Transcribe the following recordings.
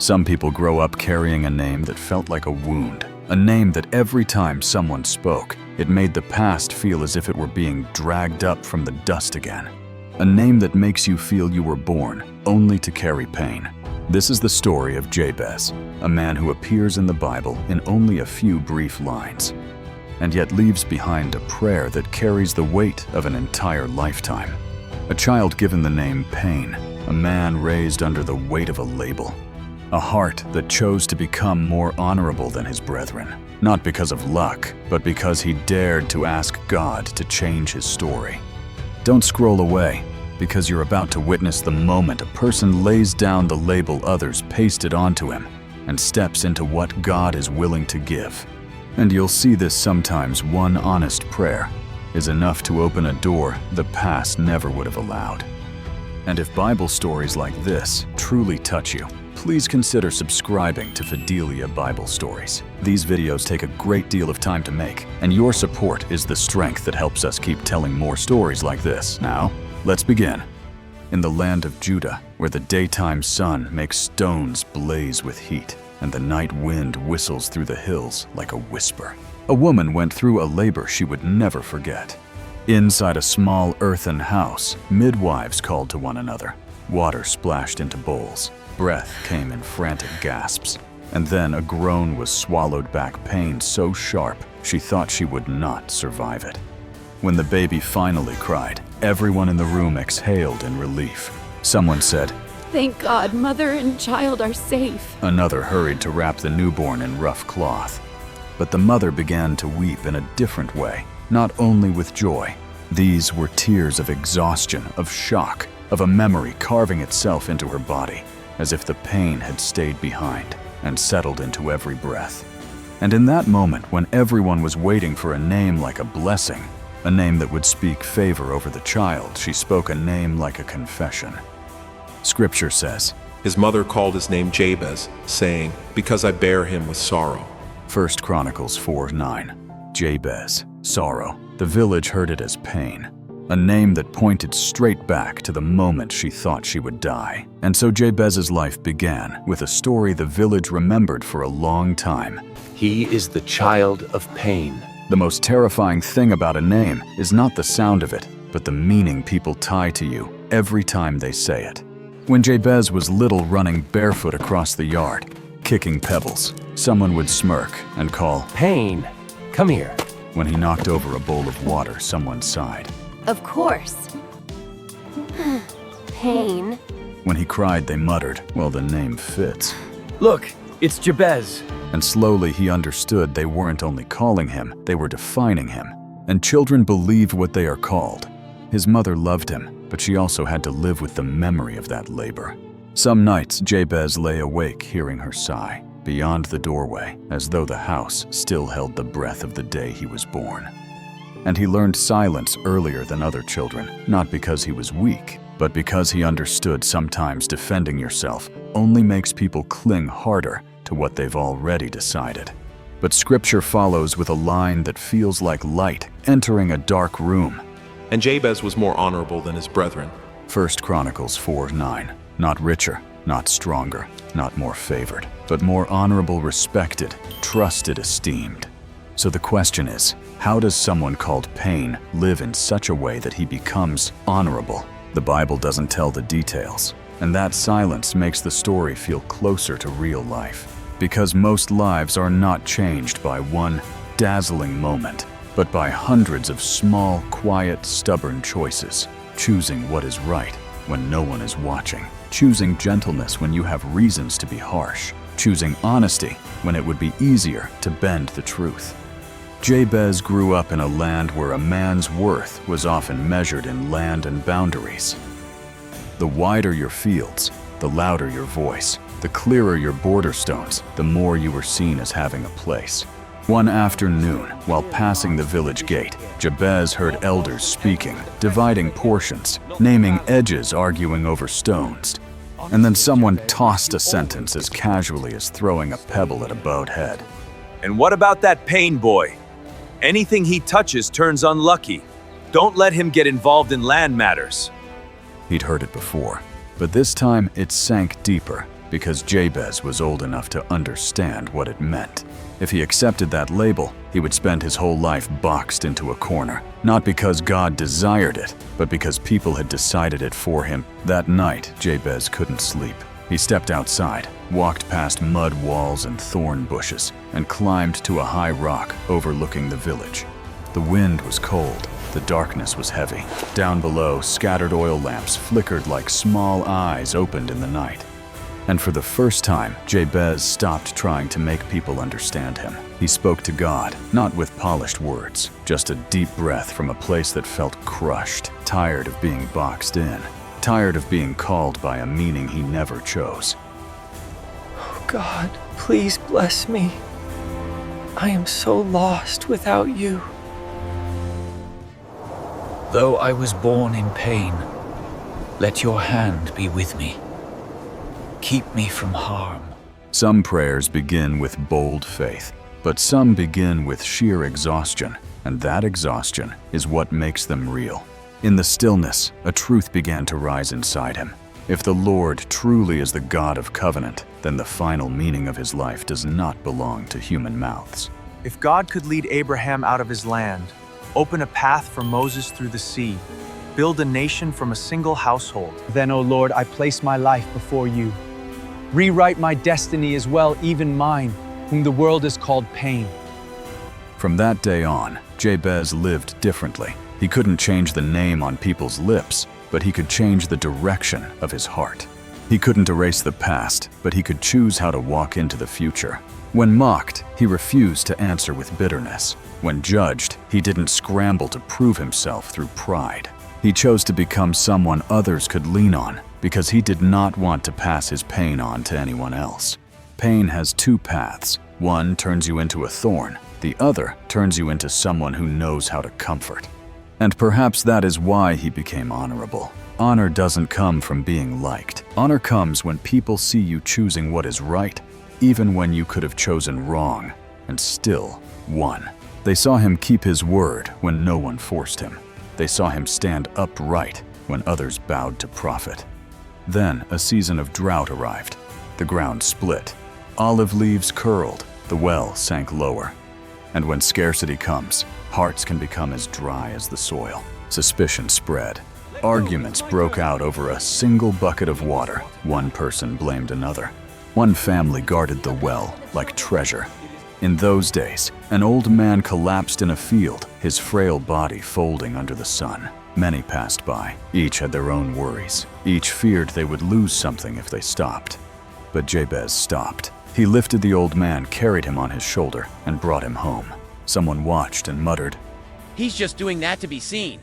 Some people grow up carrying a name that felt like a wound, a name that every time someone spoke, it made the past feel as if it were being dragged up from the dust again. A name that makes you feel you were born only to carry pain. This is the story of Jabez, a man who appears in the Bible in only a few brief lines, and yet leaves behind a prayer that carries the weight of an entire lifetime. A child given the name Pain, a man raised under the weight of a label, a heart that chose to become more honorable than his brethren, not because of luck, but because he dared to ask God to change his story. Don't scroll away, because you're about to witness the moment a person lays down the label others pasted onto him and steps into what God is willing to give. And you'll see this sometimes one honest prayer is enough to open a door the past never would have allowed. And if Bible stories like this truly touch you, please consider subscribing to Fidelia Bible Stories. These videos take a great deal of time to make, and your support is the strength that helps us keep telling more stories like this. Now, let's begin. In the land of Judah, where the daytime sun makes stones blaze with heat, and the night wind whistles through the hills like a whisper, a woman went through a labor she would never forget. Inside a small earthen house, midwives called to one another. Water splashed into bowls. Breath came in frantic gasps. And then a groan was swallowed back, pain so sharp she thought she would not survive it. When the baby finally cried, everyone in the room exhaled in relief. Someone said, "Thank God, mother and child are safe." Another hurried to wrap the newborn in rough cloth. But the mother began to weep in a different way, not only with joy. These were tears of exhaustion, of shock, of a memory carving itself into her body, as if the pain had stayed behind and settled into every breath. And in that moment, when everyone was waiting for a name like a blessing, a name that would speak favor over the child, she spoke a name like a confession. Scripture says, His mother called his name Jabez, saying, "Because I bear him with sorrow." 1 Chronicles 4:9. Jabez, sorrow. The village heard it as pain, a name that pointed straight back to the moment she thought she would die. And so Jabez's life began with a story the village remembered for a long time. He is the child of pain. The most terrifying thing about a name is not the sound of it, but the meaning people tie to you every time they say it. When Jabez was little, running barefoot across the yard, kicking pebbles, someone would smirk and call, Pain, come here. When he knocked over a bowl of water, someone sighed. Of course. Pain. When he cried, they muttered, well, the name fits. Look, it's Jabez. And slowly he understood they weren't only calling him, they were defining him. And children believe what they are called. His mother loved him, but she also had to live with the memory of that labor. Some nights, Jabez lay awake hearing her sigh, beyond the doorway, as though the house still held the breath of the day he was born. And he learned silence earlier than other children, not because he was weak, but because he understood sometimes defending yourself only makes people cling harder to what they've already decided. But Scripture follows with a line that feels like light entering a dark room. And Jabez was more honorable than his brethren. 1 Chronicles 4:9. Not richer, not stronger, not more favored, but more honorable, respected, trusted, esteemed. So the question is, how does someone called Pain live in such a way that he becomes honorable? The Bible doesn't tell the details, and that silence makes the story feel closer to real life. Because most lives are not changed by one dazzling moment, but by hundreds of small, quiet, stubborn choices. Choosing what is right when no one is watching. Choosing gentleness when you have reasons to be harsh. Choosing honesty when it would be easier to bend the truth. Jabez grew up in a land where a man's worth was often measured in land and boundaries. The wider your fields, the louder your voice, the clearer your border stones, the more you were seen as having a place. One afternoon, while passing the village gate, Jabez heard elders speaking, dividing portions, naming edges, arguing over stones. And then someone tossed a sentence as casually as throwing a pebble at a bowed head. And what about that Pain boy? Anything he touches turns unlucky. Don't let him get involved in land matters. He'd heard it before, but this time it sank deeper. because Jabez was old enough to understand what it meant. If he accepted that label, he would spend his whole life boxed into a corner, not because God desired it, but because people had decided it for him. That night, Jabez couldn't sleep. He stepped outside, walked past mud walls and thorn bushes, and climbed to a high rock overlooking the village. The wind was cold. The darkness was heavy. Down below, scattered oil lamps flickered like small eyes opened in the night. And for the first time, Jabez stopped trying to make people understand him. He spoke to God, not with polished words, just a deep breath from a place that felt crushed, tired of being boxed in, tired of being called by a meaning he never chose. Oh God, please bless me. I am so lost without you. Though I was born in pain, let your hand be with me. Keep me from harm. Some prayers begin with bold faith, but some begin with sheer exhaustion, and that exhaustion is what makes them real. In the stillness, a truth began to rise inside him. If the Lord truly is the God of covenant, then the final meaning of his life does not belong to human mouths. If God could lead Abraham out of his land, open a path for Moses through the sea, build a nation from a single household, then, O Lord, I place my life before you. Rewrite my destiny as well, even mine, whom the world has called pain. From that day on, Jabez lived differently. He couldn't change the name on people's lips, but he could change the direction of his heart. He couldn't erase the past, but he could choose how to walk into the future. When mocked, he refused to answer with bitterness. When judged, he didn't scramble to prove himself through pride. He chose to become someone others could lean on because he did not want to pass his pain on to anyone else. Pain has two paths. One turns you into a thorn. The other turns you into someone who knows how to comfort. And perhaps that is why he became honorable. Honor doesn't come from being liked. Honor comes when people see you choosing what is right, even when you could have chosen wrong, and still won. They saw him keep his word when no one forced him. They saw him stand upright when others bowed to profit. Then a season of drought arrived. The ground split. Olive leaves curled. The well sank lower. And when scarcity comes, hearts can become as dry as the soil. Suspicion spread. Arguments broke out over a single bucket of water. One person blamed another. One family guarded the well like treasure. In those days, an old man collapsed in a field, his frail body folding under the sun. Many passed by. Each had their own worries. Each feared they would lose something if they stopped. But Jabez stopped. He lifted the old man, carried him on his shoulder, and brought him home. Someone watched and muttered, "He's just doing that to be seen."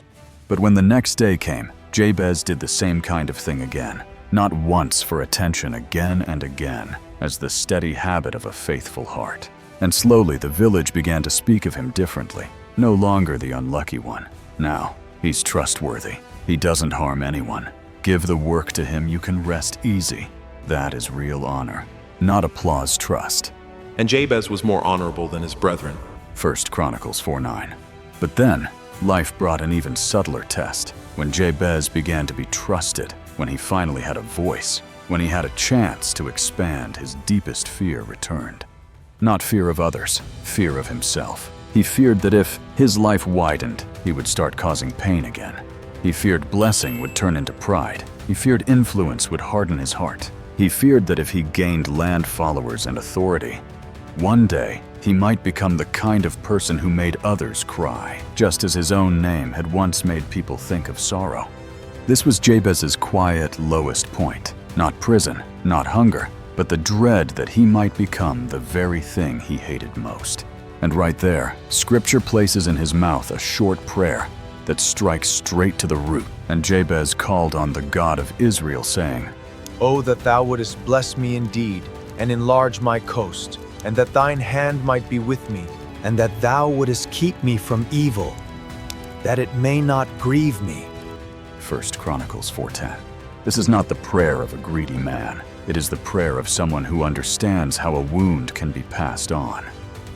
But when the next day came, Jabez did the same kind of thing again. Not once for attention, again and again, as the steady habit of a faithful heart. And slowly the village began to speak of him differently. No longer the unlucky one. Now, he's trustworthy. He doesn't harm anyone. Give the work to him, you can rest easy. That is real honor, not applause trust. And Jabez was more honorable than his brethren. 1 Chronicles 4:9. But then, life brought an even subtler test. When Jabez began to be trusted, when he finally had a voice, when he had a chance to expand, his deepest fear returned. Not fear of others, fear of himself. He feared that if his life widened, he would start causing pain again. He feared blessing would turn into pride. He feared influence would harden his heart. He feared that if he gained land followers and authority, one day he might become the kind of person who made others cry, just as his own name had once made people think of sorrow. This was Jabez's quiet, lowest point. Not prison, not hunger, but the dread that he might become the very thing he hated most. And right there, Scripture places in his mouth a short prayer that strikes straight to the root. And Jabez called on the God of Israel, saying, "Oh, that thou wouldest bless me indeed, and enlarge my coast, and that thine hand might be with me, and that thou wouldest keep me from evil, that it may not grieve me." 1 Chronicles 4:10. This is not the prayer of a greedy man. It is the prayer of someone who understands how a wound can be passed on.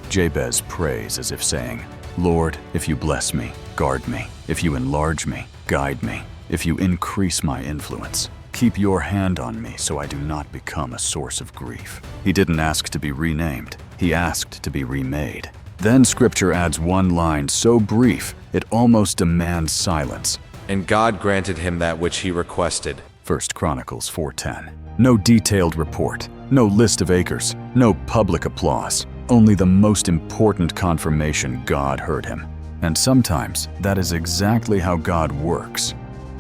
Jabez prays as if saying, "Lord, if you bless me, guard me. If you enlarge me, guide me. If you increase my influence, Keep your hand on me so I do not become a source of grief. He didn't ask to be renamed, he asked to be remade. Then Scripture adds one line so brief it almost demands silence. And God granted him that which he requested. 1 Chronicles 4:10. No detailed report, no list of acres, no public applause, only the most important confirmation God heard him. And sometimes that is exactly how God works.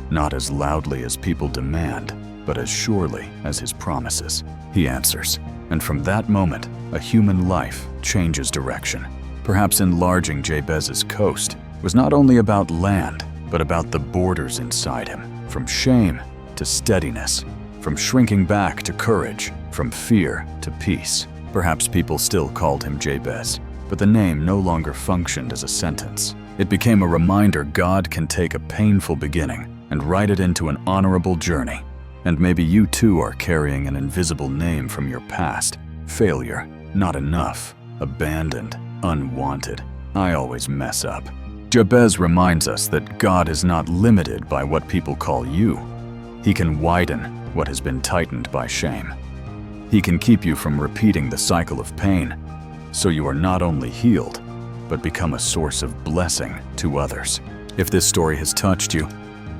Not as loudly as people demand, but as surely as his promises. He answers, and from that moment, a human life changes direction. Perhaps enlarging Jabez's coast was not only about land, but about the borders inside him, from shame to steadiness, from shrinking back to courage, from fear to peace. Perhaps people still called him Jabez, but the name no longer functioned as a sentence. It became a reminder God can take a painful beginning and write it into an honorable journey. And maybe you too are carrying an invisible name from your past. Failure, not enough, abandoned, unwanted. I always mess up. Jabez reminds us that God is not limited by what people call you. He can widen what has been tightened by shame. He can keep you from repeating the cycle of pain, so you are not only healed, but become a source of blessing to others. If this story has touched you,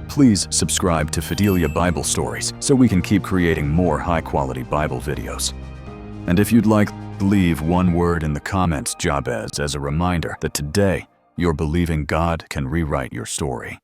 please subscribe to Fidelia Bible Stories so we can keep creating more high-quality Bible videos. And if you'd like, leave one word in the comments, Jabez, as a reminder that today you're believing God can rewrite your story.